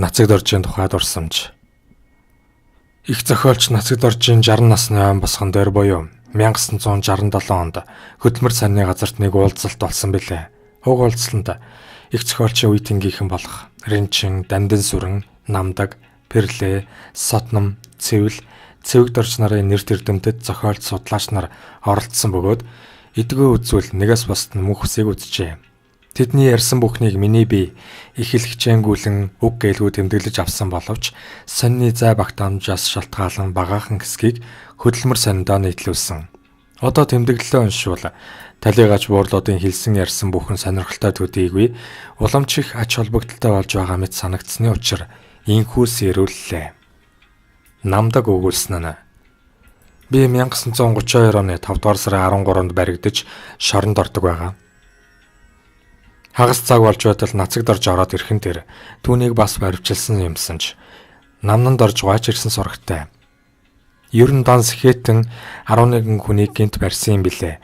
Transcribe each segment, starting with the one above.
Нацагд оржийн тухай дурсамж. Их зохиолч Нацагд оржийн 60 насны он босгон дээр буюу 1967 онд хөдөлмөр санны газарт нэг уулзалт болсон билээ. Уг уулзалтанд их зохиолчийн үе тэнгийнхэн болох Ринчин, Дандин сүрэн, Намдаг, Перлэ, Сотном, Цэвэл, Цэвэгд орж нарын нэр төрдөмдөд зохиолч судлаач нар оролцсон бөгөөд эдгөө үзвэл нэгээс бусд нь мөнх үсийг үзжээ. Тэдний ярьсан бүхнийг миний бие их л хичээнгүүлэн үг гэлгүй тэмдэглэж авсан боловч сонины зай багт амжаас шалтгаалan багаахан хэсгийг хөдөлмөр сониндоо нийтлүүлсэн. Одоо тэмдэглэлээ уншвал талигач буурлуудын хэлсэн ярьсан бүхэн сонирхолтой төдийгүй уламж их ач холбогдолтой болж байгаа мэт санагдсны учир инхүүс ирүүллээ. Намдаг өгүүлсэн нь би 1932 оны 5 дугаар сарын 13-нд баригдаж шоронд ордог байгаа. Хагас цаг болж байтал Нацагд орж ороод ирхэн тэр түүнийг бас баривчилсан юмсан ч намнанд орж гуйч ирсэн сурагтай. Ер нь данс хэтэн 11 хүнийг гинт барьсан юм билээ.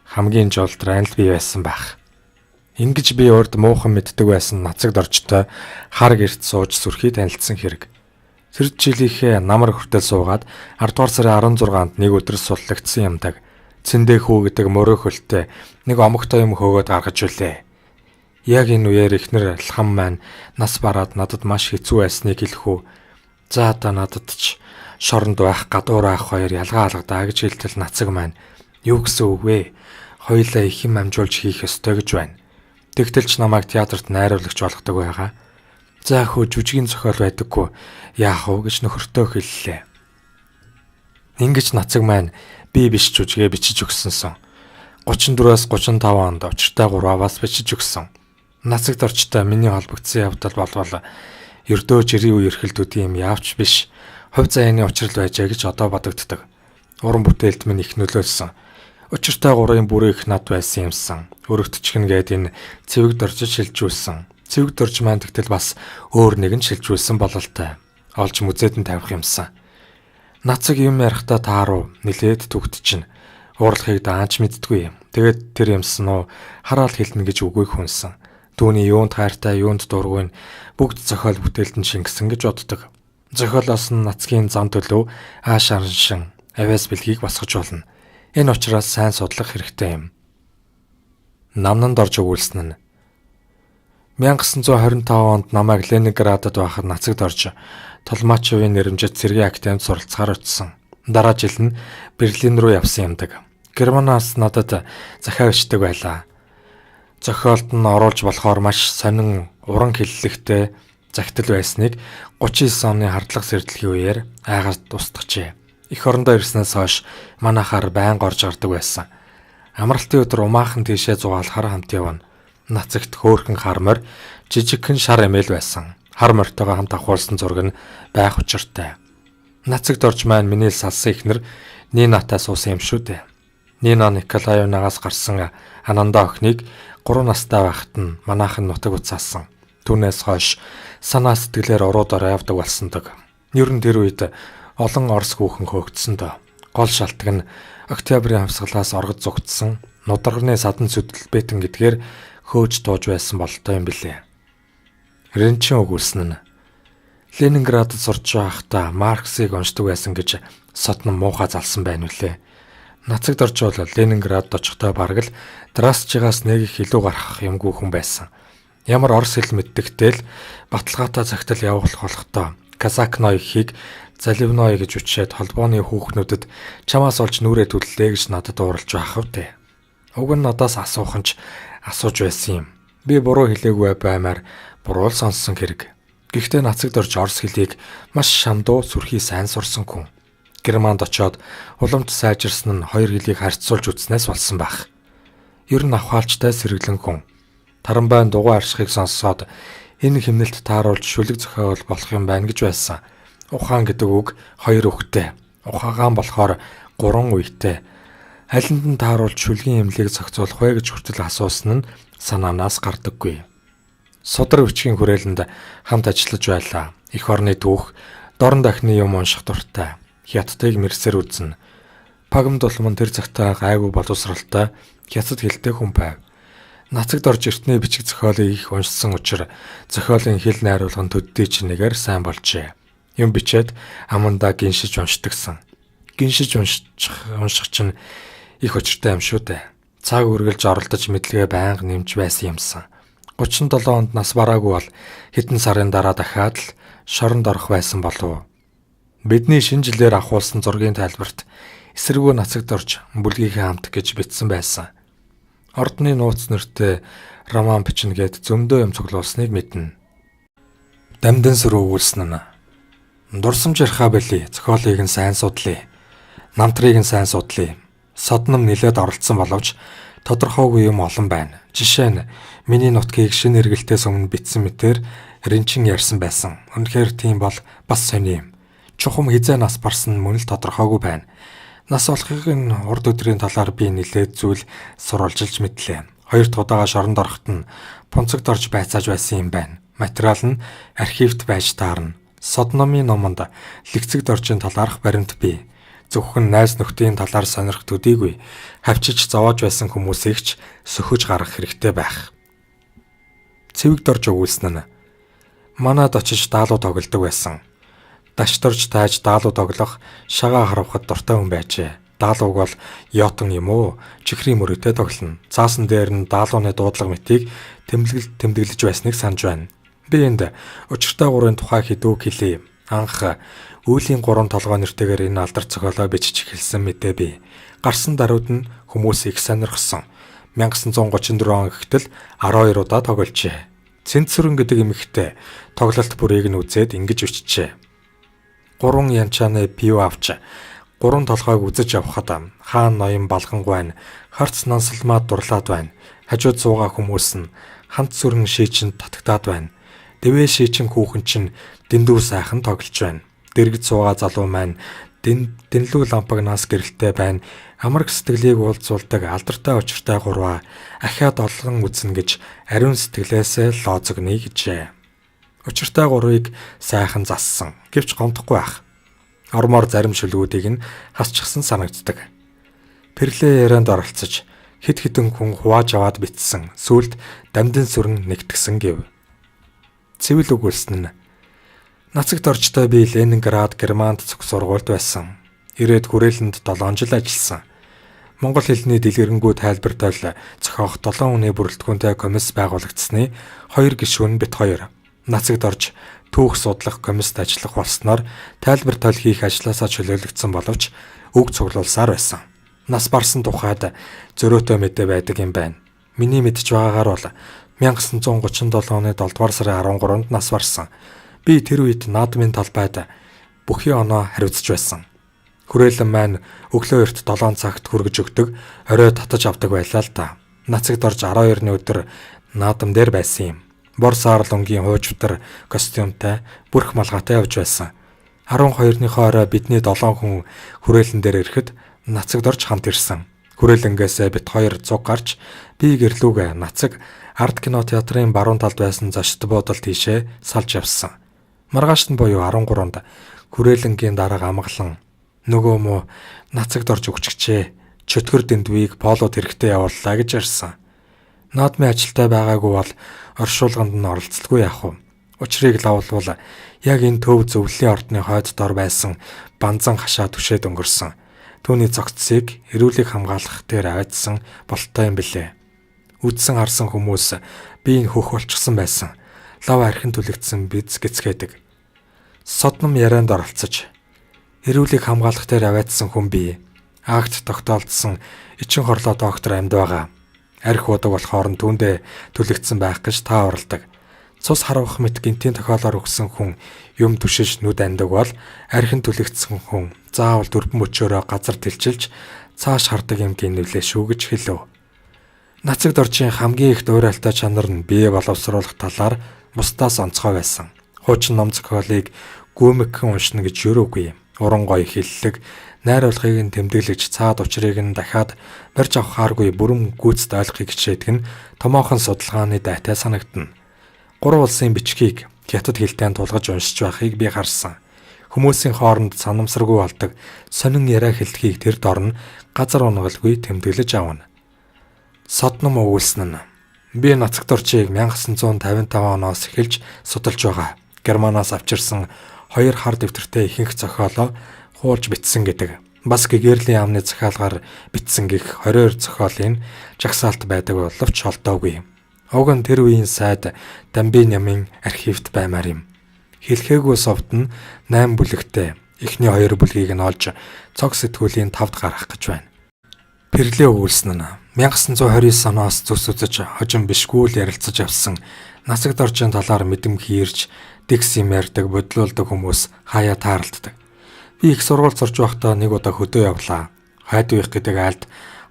Хамгийн жолд райнл бий байсан байх. Ингиж би урд муухан мэддэг байсан Нацагд оржтой хар гэрт сууж сүрхий танилцсан хэрэг. Тэр жилийнхээ намар хүртэл суугаад 10 дугаар сарын 16-нд нэг өдөр суllагдсан юмдаг. Цэндээ хүү гэдэг мөрөө хөлтэй нэг омогтой юм хөөгөөд гаргаж үлээ. Яг энэ үеэр ихнэр алхам маань нас бараад надад маш хэцүү байсныг хэлэхүү. За та надад ч шоронд байх гадуур ах хоёр ялгаа алгадаа гэж хэлтэл Нацаг маань юу гэсэн үг вэ? Хоёулаа их юм амжуулж хийх ёстой гэж байна. Тэгтэл ч намайг театрт найруулагч болгодог байгаа. За хөө жүжигийн зохиол байдаггүй. Яах вэ гэж нөхөртөө хэллээ. Ингэж Нацаг маань би биш жүжигээ бичиж өгсөнсөн. 34-аас 35 онд учиртай 3-аас бичиж өгсөн. Нацагд орчтой миний холбогдсон явдал болвол ердөө жирийн үе эрхэлтүүдийн юм яавч биш. Хувь заяаны учрал байжээ гэж одоо бодогддог. Уран бүтээлд минь их нөлөөлсөн. Учиртай 3-ын бүрээ их над байсан юмсан. Өргөтчихнэ гээд энэ цэвэгд орж шилжүүлсэн. Цэвэгд орж маань тэгтэл бас өөр нэгэн шилжүүлсэн бололтой. Олж мүзэдэн тавих юмсан. Нацаг юм ярихдаа тааруу нилээд түгтчихнэ. Уурлахыг даанч мэддэггүй. Тэгээд тэр юмсан уу хараал хэлнэ гэж үгүй хүнсэн. Түүний юунд хайртай, юунд дургүй нь бүгд зохиол бүтээлд нь шингэсэн гэж боддог. Зохиолоос нь Нацгийн зам төлөв ааш араншин авиас бэлгийг босгож болно. Энэ учраас сайн судлах хэрэгтэй юм. Намнанд орж өгүүлсэн нь 1925 онд намайг Ленинградад байхад Нацагд орж Толмачевын нэрэмжит цэргийн академид суралцахаар очсон. Дараа жил нь Берлин руу явсан юмдаг. Германаас надад захиа бичдэг байлаа. Зохиолд нь оруулж болохоор маш сонин уран хэллэгтэй загтал байсныг 39 оны хардлага сэрдлэгийн үеэр айгаад устгажээ. Эх орондоо ирснээс хойш манайхаар байнга орж гардаг байсан. Амралтын өдөр умаахан тийшээ зугаалахаар хамт явна. Нацагт хөөрхөн хар морь, жижигхэн шар эмээл байсан. Хар морьтойгоо хамт авахулсан зураг нь байх учиртай. Нацагд орж маань миний салсан ихнэр Нинатай суусан юм шүү дээ. Нина Николаевнагаас гарсан Ананда охиныг 3 настай байхад нь манайхан нутаг уцаасан. Түүнээс хойш санаа сэтгэлээр уруудаар явдаг болсондог. Ер нь тэр үед олон орос хүүхэн хөөгдсөн дөө. Гол шалтгаан нь Октябрийн хамсгалаас оргод зүгтсэн нударганы садан сүдэлбэтэн гэдгээр хөөж дууж байсан бололтой юм билээ. Ринчин өгүүлсэн нь Ленинградд сурч байхдаа Марксыг уншдаг байсан гэж Сотном муухай залсан байна үлээ. Нацагд орж бол Ленинградд очихдоо бараг л Драсчигаас нэг их илүү гарах юмгүй хүн байсан. Ямар орос хэл мэддэгтэй л баталгаатай цагтл явуулах болохдоо Казакной ихийг Заливной гэж үчээд холбооны хүүхнүүдэд чамаас олж нүрээ төллөө гэж надад ууралж байх вэ. Уг нь надаас асуух нь ч асууж байсан юм. Би буруу хэлээгүй баймаар буруу сонссон хэрэг. Гэхдээ Нацагд орж орос хэлийг маш шамдуу сүрхий сайн сурсан хүн. Германд очоод уламж сайжирсан нь хоёр хэлийг харьцуулж үзснээс болсон байх. Ер нь авхаалчтай сэргэлэн хүн. Таранбайн дугуй аршихыг сонсоод энэ хэмнэлт тааруулж шүлэг зохиол болох юм байна гэж байсан. Ухаан гэдэг үг 2 үгтэй. Ухаагаан болохоор 3 үетэй. Алинд нь тааруулж шүлгийн эмнэлийг зохицуулах вэ гэж хүртэл асуусан нь санаанаас гардаггүй. Судар өвчгийн хүрээлэнд хамт ажиллаж байлаа. Эх орны түүх, дорн дахны юм унших дуртай. Хятадыг мэрсээр үзнэ. Пагм дулман тэр цагтаа гайгүй боловсралтай хятад хэлтэй хүн байв. Нацагд орж эртний бичиг зохиолыг их уншсан учраас зохиолын хэл найруулга нь төддий чинээгээр сайн болжээ. Юм бичээд амандаа гиншиж уншдагсан. Гиншиж унших чинь их учиртай юм шүү дээ. Цаг үргэлж оролдож мэдлэгээ байнга нэмж байсан юмсан. 37 онд нас бараагүй бол хэдэн сарын дараа дахиад л шоронд орох байсан болов. Бидний шинэ жилээр авахулсан зургийн тайлбарт эсэргүү нацагд орж бүлгийнхээ хамт гэж бичсэн байсан. Ордны нууц нэртэй роман бичнэ гэд зөмдөө юм цуглуулсныг мэднэ. Дамдан сүр өгүүлсэн нь. Дурсамж ярихаа бэлий, зохиолыг нь сайн судлаа. Намтрыг нь сайн судлаа. Содном нилээд оролцсон боловч тодорхойгүй юм олон байна. Жишээ нь миний нутгийг шинэ эргэлтээс өмнө бичсэн мэтэр ринчин ярьсан байсан. Үнэхээр тийм бол бас сони юм. Чухам хизээ нас барсан мөн л тодорхойгүй байна. Нас болохыг нь урд өдрийн талаар би нилээд зүйл сурвалжилж мэдлээ. 2 дахь удаага шоронд ороход нь пунцагд орж байцааж байсан юм байна. Материал нь архивт байж таарна. Содномын номонд лэгцэгд оржийн талаарх баримт бий. Зөвхөн найз нөхдийн талаар сонирх төдийгүй хавчиж зовоож байсан хүмүүсийг ч сөхөж гаргах хэрэгтэй байх. Цэвэгд орж өгүүлсэн нь. Манад очиж даалуу тоглодог байсан. Дашторж тааж даалуу тоглох, шагаа харавхад дуртай хүн байжээ. Даалууг бол йотон юм уу? Чихрийн мөрөдөө тоглоно. Цаасан дээр нь даалууны дуудлага мэтийг тэмдэглэж байсныг санаж байна. Би энд учиртай гурвын тухай хэдүү хэлье. Анх Үүлийн 3 толгой нэртэйгээр энэ алдар зохиолоо бичиж эхэлсэн мэдээ бий. Гарсан даруйд нь хүмүүс их сонирхсон. 1934 он гэтэл 12 удаа тоглолжээ. Цэнцүрэн гэдэг эмэгтэй тоглолт бүрийг нь үзээд ингэж бичжээ. 3 янчааны пив авч 3 толгойг үзэж явхад хаан ноён балгангуй нь харц нансалмаад дурлаад байна. Хажууд суугаа хүмүүс нь хамт сүрэн шийчэнд татагтаад байна. Дэвээ шийчин хүүхэн чинь дэндүү сайхан тоглож байна. Дэргэд суугаа залуу маань дэнлүү лампаг нас гэрэлтэй байна. Амраг сэтгэлийг уулзуулдаг алдартай учиртай гурваа ахиад олгон үзнэ гэж ариун сэтгэлээсээ лоозогны гэжээ. Учиртай гурвыг сайхан зассан. Гэвч гомдохгүй байх. Ормоор зарим шүлгүүдийг нь хасчихсан санагддаг. Перлээ ярианд оролцож хэд хэдэн хүн хувааж аваад битсэн. Сүүлд дамдын сүрэн нэгтгсэн гэв. Цэвэл өгүүлсэн нь. Нацагд орчтой би Ленинград, Германд зөв сургуульд байсан. Ирээд хүрээлэнд 7 жил ажилласан. Монгол хэлний дэлгэрэнгүй тайлбартал зохиох 7 хүний бүрэлдэхүүнтэй комисс байгуулагдсны 2 гишүүн бит 2. Нацагд орж түүх судлах комиссд ажиллах болсноор тайлбартал хийх ажлаасаа чөлөөлөгдсөн боловч үг цуглуулсаар байсан. Нас барсан тухайд зөрөөтэй мэдээ байдаг юм байна. Миний мэдж байгаагаар бол 1937 оны 7 дугаар сарын 13-нд нас барсан. Би тэр үед наадмын талбайд бүхий оноо хариуцж байсан. Хүрээлэн маань өглөө эрт 7 цагт хүргэж өгдөг, орой татаж авдаг байлаа л да. Нацагд орж 12-ны өдөр наадам дээр байсан юм. Бор саар лонгийн хуужвтар костюмтай, бүрх малгайтай явж байсан. 12-ныхоо орой бидний 7 хүн хүрээлэн дээр ирэхэд нацагд орж хамт ирсэн. Хүрээлэнгээс бит 2 цуг гарч би гэрлүүгээ нацаг арт кино театрын баруун талд байсан зочд буудалд тийшээ салж явсан. Маргаашд нь буюу 13-нд хүрээлэнгийн дарга амгалан нөгөө мө нацагд орж өгчгчээ. Чөтгөр дэндвийг полод хэрэгтэй явууллаа гэж ярьсан. Наадмын ажилтай байгаагүй бол оршуулганд нь оролцдоггүй яах вэ? Учрыг лавлвал яг энэ төв зөвлөлийн ордны хойд дор байсан банзан хашаа түшээд өнгөрсөн. Түүний цогцсыг эрүүлэг хамгаалах дээр аваадсан болттой юм билээ. Үдсэн харсан хүмүүс би энэ хөх болчихсон байсан. Лав архин түлэгдсэн биз гэцгээдэг. Содном ярианд оролцож эрүүлэг хамгаалах дээр аваадсан хүн бий. Акт тогтоолдсон ичин хорлоо доктор амьд байгаа. Арх удаг болохоор нь түүндээ түлэгдсэн байх гэж та оролдог. Цус харавах мэт гинтийн тохиолоор өгсөн хүн юм түшиж нүд андаг бол архин түлэгдсэн хүн заавал дөрвөн мөчөөрөө газар тэлчилж цааш хардаг юм гинвлээ шүү гэж хэлв. Нацагд оржийн хамгийн их дуурайлтай чанар нь бие боловсруулах талаар бусдаас онцгой байсан. Хуучин ном зохиолыг гүмэгхэн уншина гэж юуруугүй. Уран гоё хэллэг, найруулгыг нь тэмдэглэж цаад учрыг нь дахиад барьж авахааргүй бүрэн гүйцэд ойлгохыг хичээдэг нь томоохон судалгааны дайтай санагдана. 3 улсын бичгийг хятад хэлтэй тулгаж уншиж байхыг би харсан. Хүмүүсийн хооронд санамсаргүй болдог сонин яриа хэлтгийг тэр дор нь газар унгалгүй тэмдэглэж авна. Содном өгүүлсэн нь Би Нацагт орчийг 1955 оноос эхэлж судалж байгаа. Германаас авчирсан 2 хар дэвтэртэй ихэнх зохиолоо хуулж бичсэн гэдэг. Бас Гэгерлийн амны захиалгаар бичсэн гих 22 зохиолын жагсаалт байдаг боловч холдоогүй. Уг нь тэр үеийн сайд Дамби намын архивт баймаар юм. Хэлхээгүй совд нь 8 бүлэгтэй. Эхний 2 бүлгийг нь олж цог сэтгүүлийн 5-д гаргах гэж байна. Пэрлээ өгүүлсэн нь 1929 оноос зүс үзэж хожим бишгүй л ярилцаж авсан Нацагт орчийн талаар мэдэмхий ирж диксим ярьдаг бодлуулдаг хүмүүс хаяа тааралддаг. Би их сургууль сурж байхдаа нэг удаа хөдөө явлаа. Хайдвих гэдэг айлд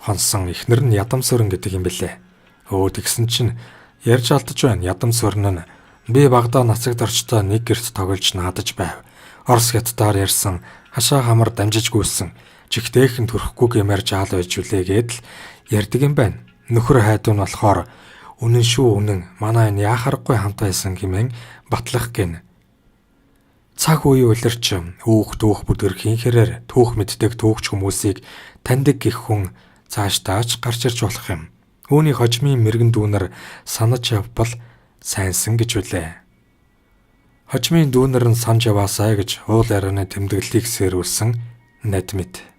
хонсон эхнэр нь Ядам Сүрэн гэдэг юм бэлээ. Тэгсэн чинь ярьж алдаж байна. Ядам Сүрэн нь би багада Нацагт орчтой нэг гэрт тоглож наадаж байв. Орос хятадаар ярьсан хашаа хамар дамжиж гүйсэн. Чихтэйхэн төрөхгүй гэмээр жаал байж үлээ гэдэл ярьдаг юм байна. Нөхөр хайдуу нь болохоор үнэн шүү үнэн манай энэ яхарахгүй хамт байсан гэмэн батлах гин. Цаг үе улирч түүх бүдгэр хинхэрээр түүх мэддэг түүхч хүмүүсийг таньдаг гих хүн цаашдаач гарч ирж болох юм. Үүний хожмын мэрэгэн дүүнер санаж явбал сайнсан гэж үлээ. Хожмын дүүнер нь санаж яваасай гэж уул ярианы тэмдэглэлийг сэрүүлсэн Надмид.